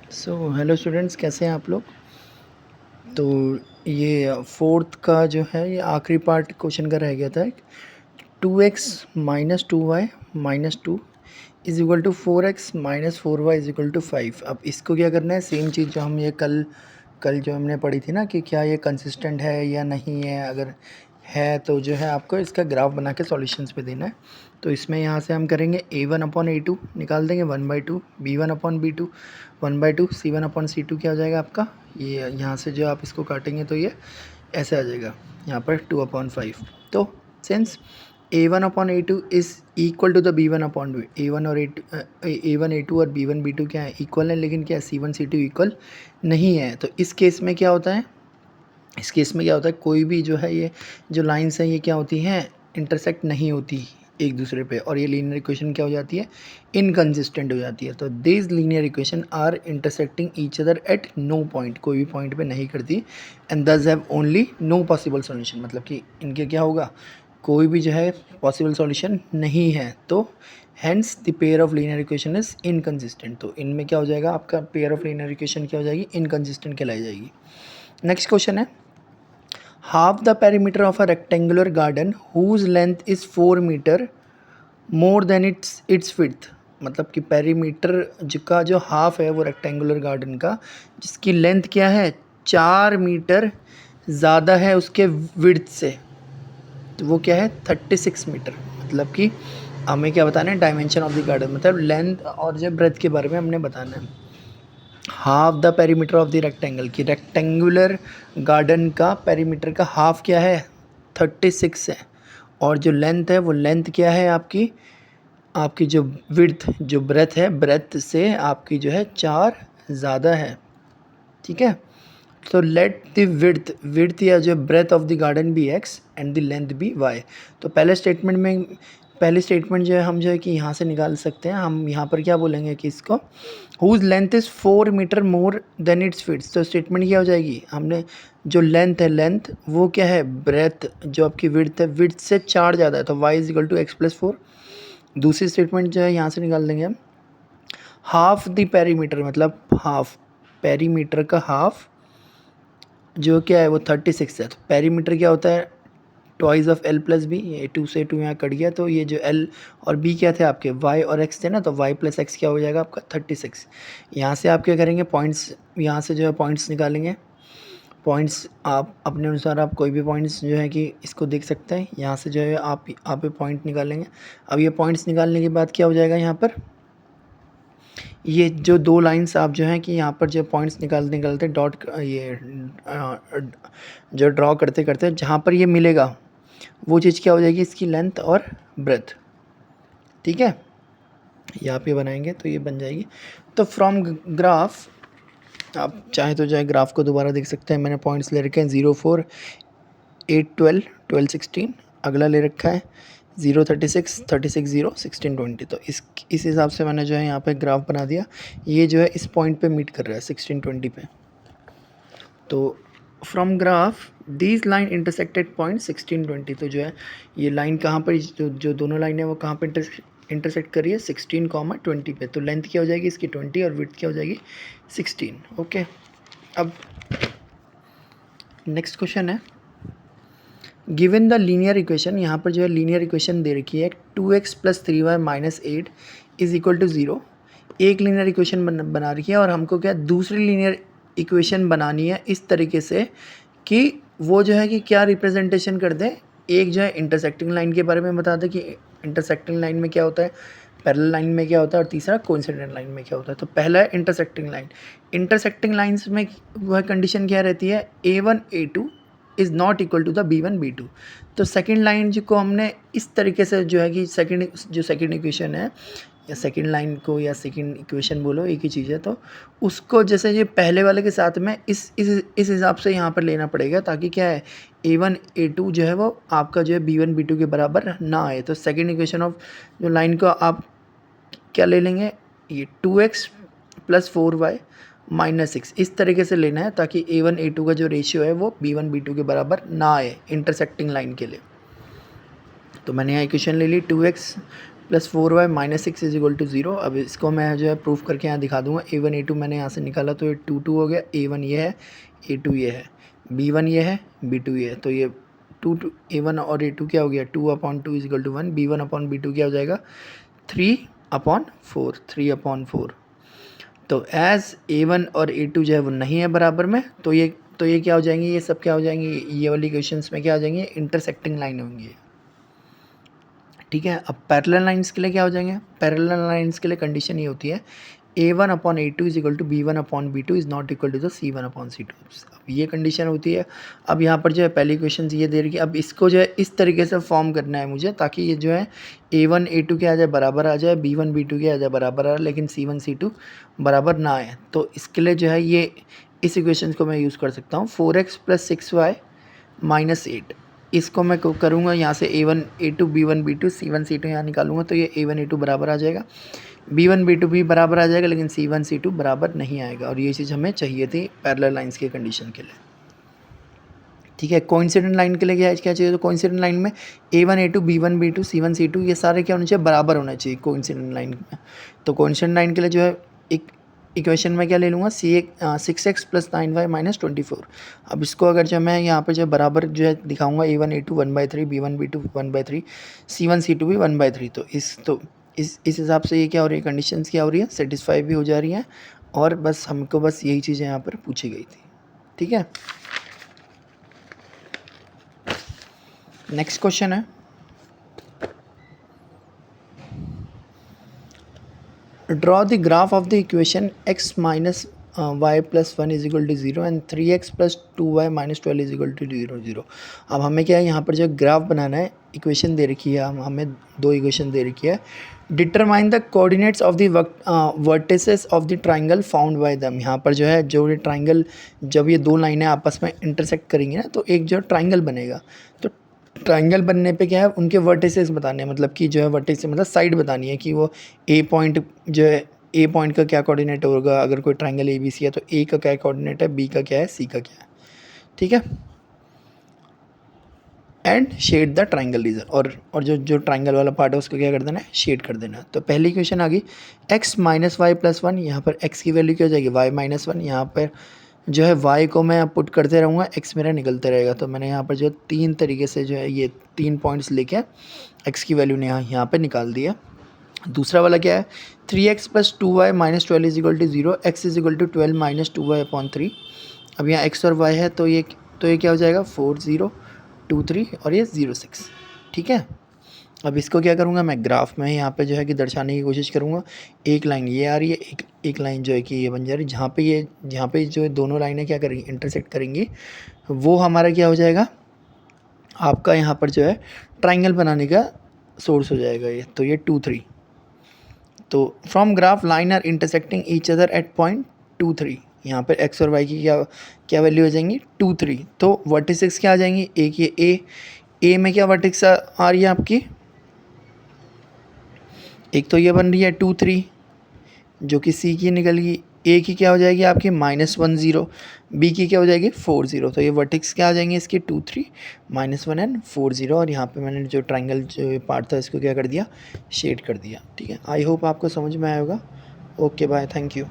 Hello students, कैसे हैं आप लोग। तो ये फोर्थ का जो है ये आखिरी पार्ट क्वेश्चन का रह गया था। 2x - 2y -2 is equal to 4x - 4y is equal to 5। अब इसको क्या करना है, सेम चीज़ जो हम ये कल कल जो हमने पढ़ी थी ना, कि क्या ये कंसिस्टेंट है या नहीं है। अगर है तो जो है आपको इसका ग्राफ बना के सॉल्यूशंस पे देना है। तो इसमें यहाँ से हम करेंगे a1/a2 निकाल देंगे 1/2, b1/b2 1/2, c1/c2 क्या हो जाएगा आपका। ये यहाँ से जो आप इसको काटेंगे तो ये ऐसे आ जाएगा, यहाँ पर 2/5। तो since a1/a2 is equal to the b1/2, a1 a2 और b1 b2 क्या है, इक्वल है, लेकिन क्या c1 c2 इक्वल नहीं है। तो इस केस में क्या होता है, कोई भी जो है ये जो लाइन्स हैं ये क्या होती हैं, इंटरसेक्ट नहीं होती एक दूसरे पे, और ये लीनियर इक्वेशन क्या हो जाती है, इनकंसिस्टेंट हो जाती है। तो this linear equation are intersecting each other at no point, कोई भी पॉइंट पे नहीं करती, and those have only no possible solution, मतलब कि इनके क्या होगा, कोई भी जो है पॉसिबल सॉल्यूशन नहीं है। तो hence the pair of linear equation is inconsistent. तो इनमें क्या हो जाएगा, आपका पेयर ऑफ लीनियर इक्वेशन क्या हो जाएगी, इनकंसिस्टेंट कहलाई जाएगी। नेक्स्ट क्वेश्चन है, half the perimeter of a rectangular garden whose length is 4 meter more than its width। मतलब कि पेरीमीटर का जो हाफ है वो रेक्टेंगुलर गार्डन का, जिसकी लेंथ क्या है, 4 मीटर ज़्यादा है उसके विड्थ से, तो वो क्या है 36 मीटर। मतलब कि हमें क्या बताना है, डायमेंशन ऑफ द गार्डन, मतलब लेंथ और जो ब्रेथ के बारे में हमने बताना है। Half the perimeter of the rectangle, की रेक्टेंगुलर गार्डन का पेरीमीटर का हाफ क्या है, 36 है, और जो लेंथ है वो लेंथ क्या है आपकी, आपकी जो विड्थ जो ब्रेथ है, ब्रेथ से आपकी जो है 4 ज़्यादा है। ठीक है, तो लेट द विड्थ या जो breadth of the garden be x and the length be y। तो पहले स्टेटमेंट जो है हम जो है कि यहाँ से निकाल सकते हैं। हम यहाँ पर क्या बोलेंगे कि इसको whose length is 4 metre more than its width. तो स्टेटमेंट क्या हो जाएगी, हमने जो लेंथ है, लेंथ वो क्या है, ब्रेथ जो आपकी विड्थ है, विड्थ से 4 ज़्यादा है, तो y is equal to x+4। दूसरी स्टेटमेंट जो है यहाँ से निकाल देंगे हम, हाफ द पेरीमीटर, मतलब हाफ पेरीमीटर का हाफ जो क्या है वो 36 है। तो पेरीमीटर क्या होता है, twice of l plus B, ये 2 से 2 यहाँ कट गया, तो ये जो l और b क्या थे आपके, y और x थे ना, तो y प्लस x क्या हो जाएगा आपका 36। यहाँ से आप क्या करेंगे, पॉइंट्स यहाँ से जो है पॉइंट्स निकालेंगे। पॉइंट्स आप अपने अनुसार आप कोई भी पॉइंट्स जो है कि इसको देख सकते हैं। यहाँ से जो है आप ये पॉइंट निकालेंगे। अब ये पॉइंट्स निकालने के बाद क्या हो जाएगा, यहाँ पर ये जो दो लाइंस आप जो हैं कि यहाँ पर जो पॉइंट्स निकालते डॉट ये जो ड्रॉ करते करते जहाँ पर ये मिलेगा वो चीज़ क्या हो जाएगी, इसकी लेंथ और ब्रेथ। ठीक है, यहाँ पे बनाएंगे तो ये बन जाएगी। तो फ्रॉम ग्राफ आप चाहे तो जो है ग्राफ को दोबारा देख सकते हैं। मैंने पॉइंट्स ले रखे हैं 0, 4, 8, 12, 12, 16। अगला ले रखा है 0, 36, 36, 0, 16, 20। तो इस हिसाब से मैंने जो है यहाँ पे ग्राफ बना दिया। ये जो है इस पॉइंट पे मीट कर रहा है 16, 20 पे। तो from graph these line intersected point 16, 20। तो जो है ये लाइन कहाँ पर, जो दोनों लाइन है वो कहाँ पर इंटरसेक्ट करी है, 16, 20 पे। तो लेंथ क्या हो जाएगी इसकी 20 और विड्थ क्या हो जाएगी 16। ओके, अब नेक्स्ट क्वेश्चन है, गिवन द लीनियर इक्वेशन। यहाँ पर जो है लीनियर इक्वेशन दे रखी है 2x + 3y - 8 is equal to 0। एक लीनियर इक्वेशन बना रखी है और हमको क्या दूसरी लीनियर इक्वेशन बनानी है इस तरीके से कि वो जो है कि क्या रिप्रेजेंटेशन कर दें। एक जो है इंटरसेक्टिंग लाइन के बारे में बता दें कि इंटरसेक्टिंग लाइन में क्या होता है, पैरेलल लाइन में क्या होता है, और तीसरा कोइंसिडेंट लाइन में क्या होता है। तो पहला है इंटरसेक्टिंग लाइन। इंटरसेक्टिंग लाइन्स में वह कंडीशन क्या रहती है, a1 a2 is not equal to the b1 b2। तो सेकेंड लाइन को हमने इस तरीके से जो है कि सेकेंड इक्वेशन है या सेकेंड लाइन को या सेकेंड इक्वेशन बोलो, एक ही चीज़ है। तो उसको जैसे ये पहले वाले के साथ में इस हिसाब से यहाँ पर लेना पड़ेगा, ताकि क्या है a1 a2 जो है वो आपका जो है b1 b2 के बराबर ना आए। तो सेकेंड इक्वेशन ऑफ जो लाइन को आप क्या ले लेंगे, ये 2x + 4y - 6 इस तरीके से लेना है, ताकि a1 a2 का जो रेशियो है वो b1 b2 के बराबर ना आए इंटरसेक्टिंग लाइन के लिए। तो मैंने यहाँ इक्वेशन ले ली 2x plus 4y minus 6 is equal to 0। अब इसको मैं जो है प्रूफ करके यहाँ दिखा दूंगा। a1 a2 मैंने यहाँ से निकाला तो ये 2 2 हो गया। a1 ये है, a2 ये है, b1 ये है, b2 ये है। तो ये 2 a1 और a2 क्या हो गया, 2/2 इज इक्वल टू 1। b1/b2 क्या हो जाएगा, 3/4, 3/4। तो एज a1 और a2 जो है वो नहीं है बराबर में, तो ये क्या हो जाएंगे, ये सब क्या हो जाएंगे, ये वाली क्वेश्चंस में क्या हो जाएंगे, इंटरसेक्टिंग लाइन होंगी। ठीक है। अब पैरेलल लाइंस के लिए क्या हो जाएंगे, पैरेलल लाइंस के लिए कंडीशन ये होती है a1/a2 is equal to b1/b2 is not equal to the c1/c2। अब ये कंडीशन होती है। अब यहाँ पर जो है पहली क्वेश्चन ये दे रही है, अब इसको जो है इस तरीके से फॉर्म करना है मुझे, ताकि ये जो है a1 a2 के आ जाए बराबर आ जाए, b1 b2 के आ जाए बराबर आ, लेकिन c1 c2 बराबर ना आए। तो इसके लिए जो है ये इस इक्वेशन को मैं यूज़ कर सकता हूँ 4x + 6y - 8। इसको मैं करूँगा यहाँ से a1 a2 b1 b2 c1 c2 यहाँ निकालूंगा, तो ये a1 a2 बराबर आ जाएगा, b1 b2 भी बराबर आ जाएगा, लेकिन c1 c2 बराबर नहीं आएगा। और ये चीज़ हमें चाहिए थी पैरेलल लाइंस के कंडीशन के लिए। ठीक है। कोइंसिडेंट लाइन के लिए क्या चाहिए, तो कोइंसिडेंट लाइन में a1 a2 b1 b2 c1 c2 ये सारे क्या होने चाहिए, बराबर होना चाहिए कोइंसिडेंट लाइन में। तो कोइंसिडेंट लाइन के लिए जो है एक इक्वेशन में क्या ले लूँगा, 6x + 9y - 24। अब इसको अगर जो मैं यहाँ पर जो बराबर जो है दिखाऊंगा a1 a2 1/3 b1 b2 1/3 c1 c2 भी 1/3। तो इस हिसाब से ये क्या हो रही है, कंडीशंस क्या हो रही है, सेटिस्फाई भी हो जा रही हैं। और बस हमको बस यही चीज़ें यहाँ पर पूछी गई थी। ठीक है। नेक्स्ट क्वेश्चन है, draw the graph of the equation x - y + 1 is equal to 0 and 3x + 2y - 12 is equal to 0 0। अब हमें क्या है, यहाँ पर जो ग्राफ बनाना है, इक्वेशन दे रखी है, हमें दो इक्वेशन दे रखी है। Determine the coordinates of the vertices of the triangle found by दम। यहाँ पर जो है जो ये ट्राइंगल, जब ये दो लाइनें आपस में इंटरसेक्ट करेंगी ना, तो एक जो ट्राइंगल बनेगा। तो ट्राइंगल बनने पे क्या है, उनके वर्टिसेस बताने हैं, मतलब कि जो है वर्टिस मतलब साइड बतानी है कि वो ए पॉइंट जो है, ए पॉइंट का क्या कोऑर्डिनेट होगा, अगर कोई ट्राइंगल ए बी सी है तो ए का क्या कोऑर्डिनेट है, बी का क्या है, सी का क्या है। ठीक है। And shade the triangle region, और जो ट्राइंगल वाला पार्ट है उसको क्या कर देना है, शेड कर देना है। तो पहली क्वेश्चन आ गई x - y + 1। यहाँ पर x की वैल्यू क्या हो जाएगी, y - 1। यहाँ पर जो है y को मैं पुट करते रहूँगा, x मेरा निकलते रहेगा। तो मैंने यहाँ पर जो 3 तरीके से जो है ये 3 पॉइंट्स लेके x की वैल्यू ने यहाँ पर निकाल दिया। दूसरा वाला क्या है, 3x + 2y - 12 is equal to 0, x is equal to 12 - 2y/3। अब यहाँ x और y है, तो ये क्या हो जाएगा, 4 0 2 3 और ये 0 6। ठीक है। अब इसको क्या करूँगा मैं, ग्राफ में यहाँ पे जो है कि दर्शाने की कोशिश करूँगा। एक लाइन ये आ रही है, एक लाइन जो है कि ये बन जा रही है, जहाँ पे जो दोनों लाइनें क्या करेंगी, इंटरसेक्ट करेंगी, वो हमारा क्या हो जाएगा, आपका यहाँ पर जो है ट्राइंगल बनाने का सोर्स हो जाएगा ये। तो ये 2 3। तो from graph line are intersecting each other at point 2 3। यहाँ पर x और y की क्या वैल्यू हो जाएंगी, 2 3। तो वर्टिसेस क्या आ जाएंगी, एक ये a में क्या वर्टिक्स आ रही है आपकी, एक तो ये बन रही है 2 3 जो कि c की निकल गई, a की क्या हो जाएगी आपकी -1 0, b की क्या हो जाएगी 4 0। तो ये वर्टिक्स क्या आ जाएंगे इसके, 2 3 -1 एंड 4 0। और यहाँ पे मैंने जो ट्राइंगल जो पार्ट था इसको क्या कर दिया, शेड कर दिया। ठीक है। आई होप आपको समझ में आया होगा। Okay bye, thank you.